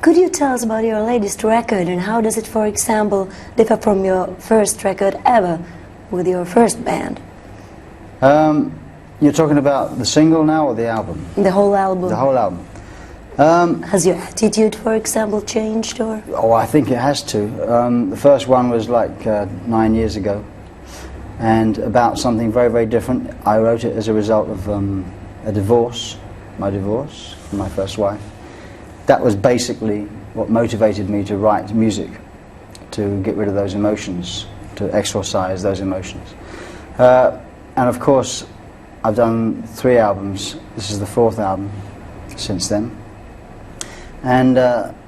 Could you tell us about your latest record and how does it, for example, differ from your first record ever with your first band? You're talking about the single now or the album? The whole album. The whole album. Has your attitude, for example, changed, or? Oh, I think it has to. The first one was like 9 years ago, and about something very, very different. I wrote it as a result of a divorce, my divorce from my first wife. That was basically what motivated me to write music, to get rid of those emotions, to exorcise those emotions. And of course, I've done 3 albums. This is the 4th album since then. And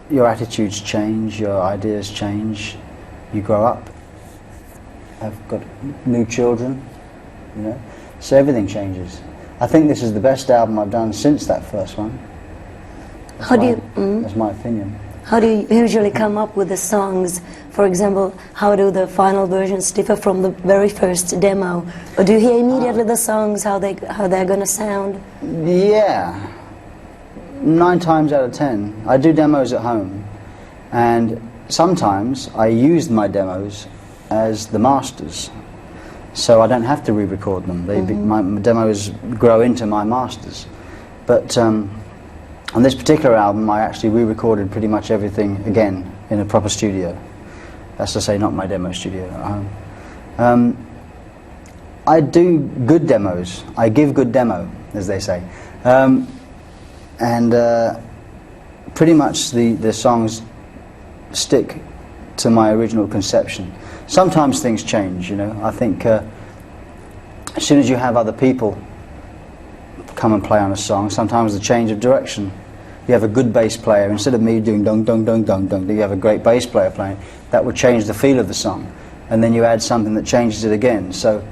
your attitudes change, your ideas change, you grow up. I've got new children, you know, so everything changes. I think this is the best album I've done since that first one. That's my opinion. How do you usually come up with the songs? For example, how do the final versions differ from the very first demo? Or do you hear immediately the songs, how they're going to sound? Yeah. 9 times out of 10. I do demos at home, and sometimes I use my demos as the masters, so I don't have to re-record them. My demos grow into my masters. But on this particular album, I actually re-recorded pretty much everything again in a proper studio. That's to say, not my demo studio at home. I do good demos. I give good demo, as they say. And pretty much the songs stick to my original conception. Sometimes things change, you know. I think as soon as you have other people come and play on a song, sometimes the change of direction. You have a good bass player, instead of me doing dong dong dong dong dong, you have a great bass player playing. That would change the feel of the song, and then you add something that changes it again. So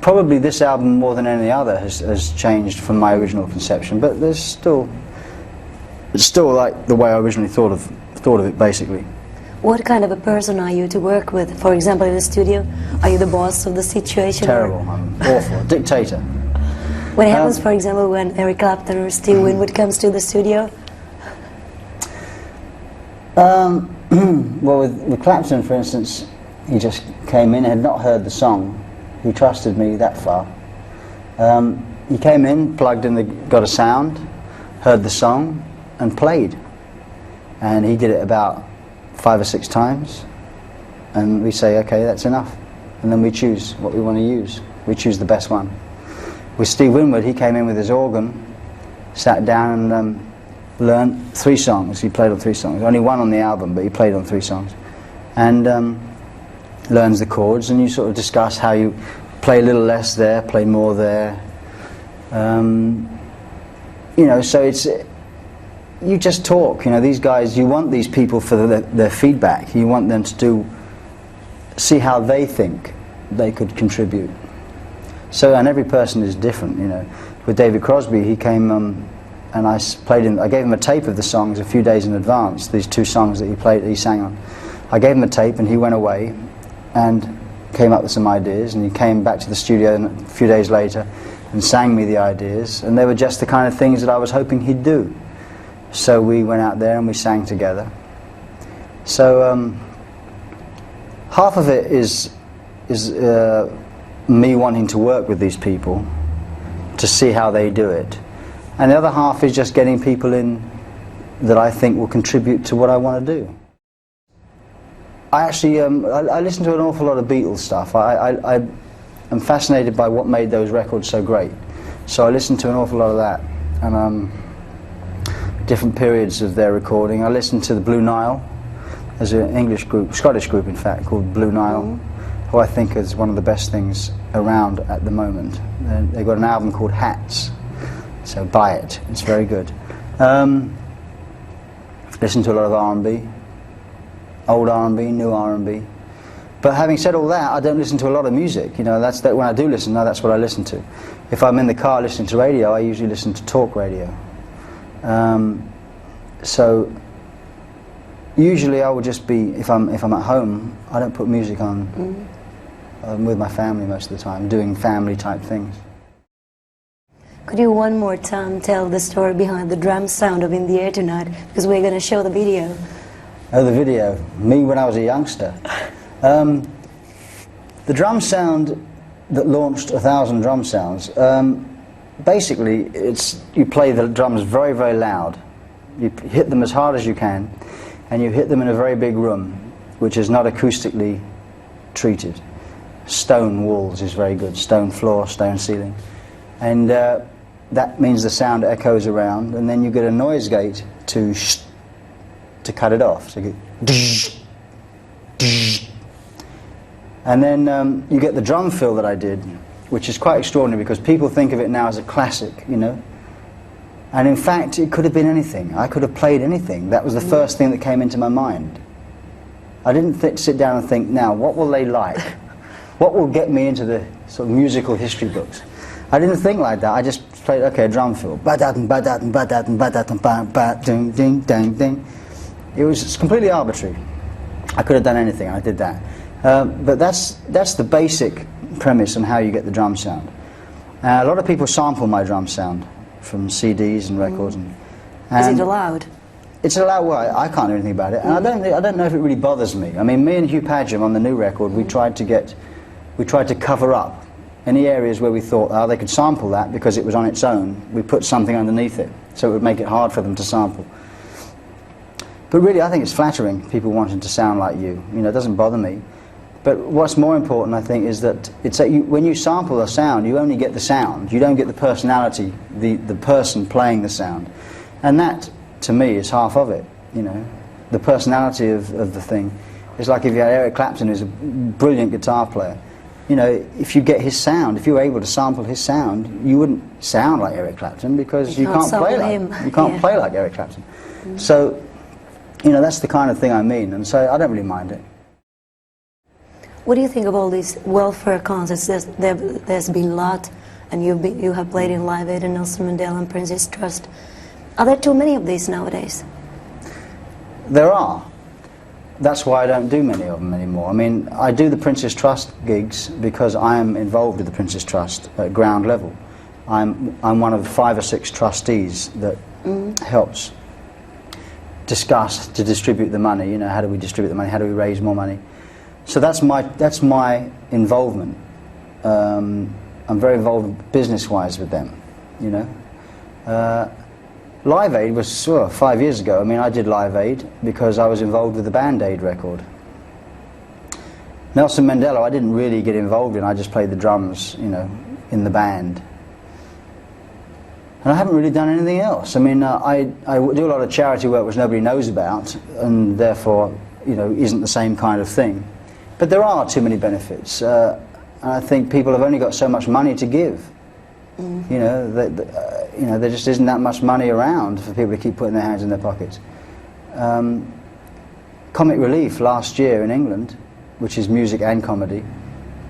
probably this album more than any other has changed from my original conception, but it's still like the way I originally thought of it, basically. What kind of a person are you to work with? For example, in the studio, are you the boss of the situation? Terrible. I'm awful. A dictator. What happens, for example, when Eric Clapton or Steve Winwood comes to the studio? Well, with Clapton, for instance, he just came in, had not heard the song. He trusted me that far. He came in, plugged in, got a sound, heard the song, and played. And he did it about 5 or 6 times. And we say, okay, that's enough. And then we choose what we want to use. We choose the best one. With Steve Winwood, he came in with his organ, sat down and learned 3 songs. He played on 3 songs. Only 1 on the album, but he played on 3 songs. And learns the chords, and you sort of discuss how you play a little less there, play more there. You know, so it's, you just talk. You know, these guys, you want these people for their feedback. You want them to see how they think they could contribute. So, and every person is different, you know. With David Crosby, he came and I gave him a tape of the songs a few days in advance, these 2 songs that he sang on. I gave him a tape and he went away and came up with some ideas, and he came back to the studio a few days later and sang me the ideas, and they were just the kind of things that I was hoping he'd do. So we went out there and we sang together. So half of it is me wanting to work with these people to see how they do it, and the other half is just getting people in that I think will contribute to what I want to do. I actually I listen to an awful lot of Beatles stuff. I am fascinated by what made those records so great, so I listen to an awful lot of that, and different periods of their recording. I listen to the Blue Nile. There's an English group, Scottish group in fact, called Blue Nile, who I think is one of the best things around at the moment. They've got an album called Hats, so buy it, it's very good. Listen to a lot of R&B, old R&B, new R&B. But having said all that, I don't listen to a lot of music. You know, when I do listen, that's what I listen to. If I'm in the car listening to radio, I usually listen to talk radio. So usually I would just be, if I'm at home, I don't put music on. I'm with my family most of the time, doing family type things. Could you one more time tell the story behind the drum sound of In the Air Tonight? Because we're going to show the video. Oh, the video. Me when I was a youngster. The drum sound that launched 1,000 drum sounds, basically you play the drums very, very loud. You hit them as hard as you can, and you hit them in a very big room, which is not acoustically treated. Stone walls is very good, stone floor, stone ceiling. And that means the sound echoes around, and then you get a noise gate to cut it off. So you get and then you get the drum fill that I did, which is quite extraordinary because people think of it now as a classic, you know. And in fact, it could have been anything. I could have played anything. That was the first thing that came into my mind. I didn't sit down and think, now, what will they like? What will get me into the sort of musical history books? I didn't think like that. I just played, okay, a drum fill. It was completely arbitrary. I could have done anything, and I did that. But that's the basic premise on how you get the drum sound. A lot of people sample my drum sound from CDs and records. And Is it allowed? It's allowed. Well, I can't do anything about it, and I don't know if it really bothers me. I mean, me and Hugh Padgham on the new record, we tried to cover up any areas where we thought, oh, they could sample that because it was on its own. We put something underneath it, so it would make it hard for them to sample. But really, I think it's flattering, people wanting to sound like you. You know, it doesn't bother me. But what's more important, I think, is that when you sample a sound, you only get the sound. You don't get the personality, the person playing the sound. And that, to me, is half of it, you know. The personality of the thing. It's like if you had Eric Clapton, who's a brilliant guitar player. You know, if you get his sound, if you were able to sample his sound, you wouldn't sound like Eric Clapton because you can't play like Eric Clapton. So, you know, that's the kind of thing I mean, and so I don't really mind it. What do you think of all these welfare concerts? There's been a lot, and you have played in Live Aid and Nelson Mandela and Prince's Trust. Are there too many of these nowadays? There are. That's why I don't do many of them anymore. I mean, I do the Prince's Trust gigs because I am involved with the Prince's Trust at ground level. I'm one of 5 or 6 trustees that helps discuss to distribute the money. You know, how do we distribute the money? How do we raise more money? So that's my involvement. I'm very involved business-wise with them, you know. Live Aid was 5 years ago. I mean, I did Live Aid because I was involved with the Band Aid record. Nelson Mandela, I didn't really get involved in. I just played the drums, you know, in the band. And I haven't really done anything else. I mean, I do a lot of charity work which nobody knows about, and therefore, you know, isn't the same kind of thing. But there are too many benefits. And I think people have only got so much money to give. You know, there just isn't that much money around for people to keep putting their hands in their pockets. Comic Relief last year in England, which is music and comedy,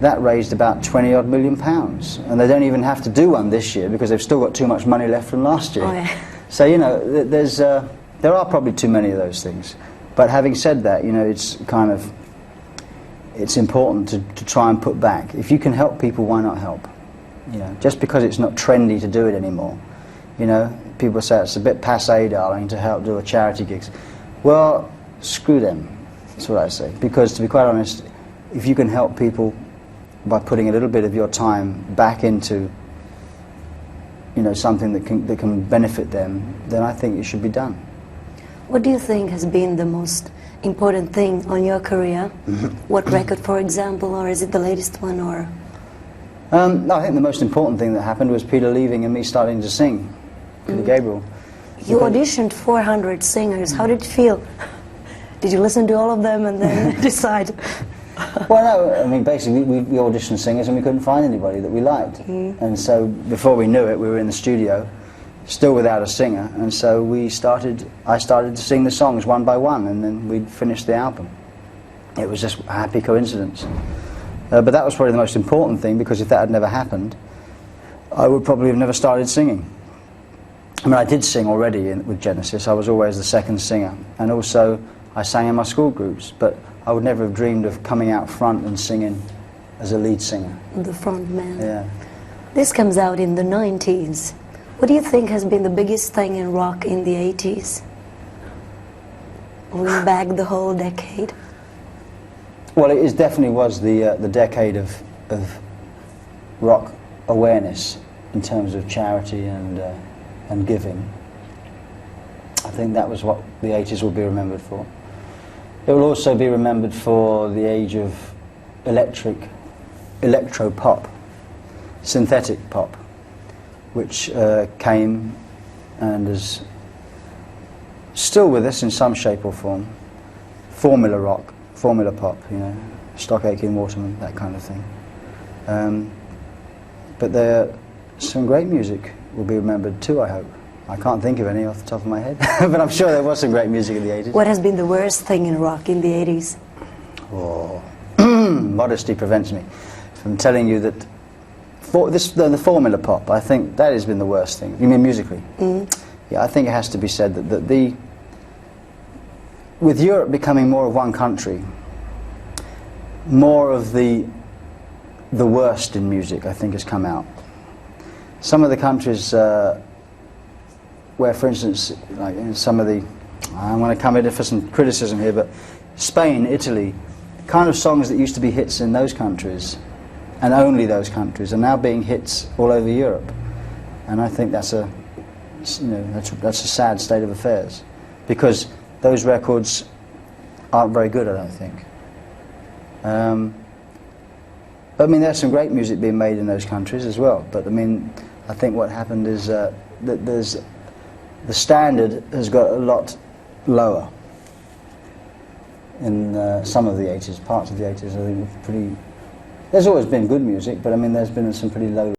that raised about 20-odd million pounds, and they don't even have to do one this year because they've still got too much money left from last year. Oh, yeah. So, you know, there are probably too many of those things. But having said that, you know, it's important to try and put back. If you can help people, why not help? You know, just because it's not trendy to do it anymore. You know, people say it's a bit passé, darling, to help do a charity gigs. Well, screw them. That's what I say. Because to be quite honest, if you can help people by putting a little bit of your time back into, you know, something that can benefit them, then I think it should be done. What do you think has been the most important thing on your career? What record, for example, or is it the latest one, or? No, I think the most important thing that happened was Peter leaving and me starting to sing, Peter Gabriel. You auditioned 400 singers. How did it feel? Did you listen to all of them and then decide? Well, no, I mean, basically we auditioned singers and we couldn't find anybody that we liked. And so before we knew it, we were in the studio, still without a singer, and so I started to sing the songs one by one, and then we finished the album. It was just a happy coincidence. But that was probably the most important thing, because if that had never happened, I would probably have never started singing. I mean, I did sing already with Genesis. I was always the second singer, and also I sang in my school groups, but I would never have dreamed of coming out front and singing as a lead singer. The front man. Yeah. This comes out in the 90s. What do you think has been the biggest thing in rock in the 80s? Going back the whole decade. Well, it definitely was the decade of rock awareness in terms of charity and giving. I think that was what the 80s will be remembered for. It will also be remembered for the age of electro pop, synthetic pop, which came and is still with us in some shape or form. Formula rock, formula pop, you know, Stock Aitken Waterman, that kind of thing. But some great music will be remembered too, I hope. I can't think of any off the top of my head, but I'm sure there was some great music in the 80s. What has been the worst thing in rock in the 80s? Oh, modesty prevents me from telling you that the formula pop, I think that has been the worst thing. You mean musically? Mm. Yeah, I think it has to be said that with Europe becoming more of one country, more of the worst in music, I think, has come out. Some of the countries where, for instance, like in some of the, I'm going to come in for some criticism here, but Spain, Italy, kind of songs that used to be hits in those countries, and only those countries, are now being hits all over Europe. And I think that's a sad state of affairs, because those records aren't very good, I don't think. But I mean, there's some great music being made in those countries as well. But I mean, I think what happened is that the standard has got a lot lower in some of the 80s, parts of the 80s. I think pretty. There's always been good music, but I mean, there's been some pretty low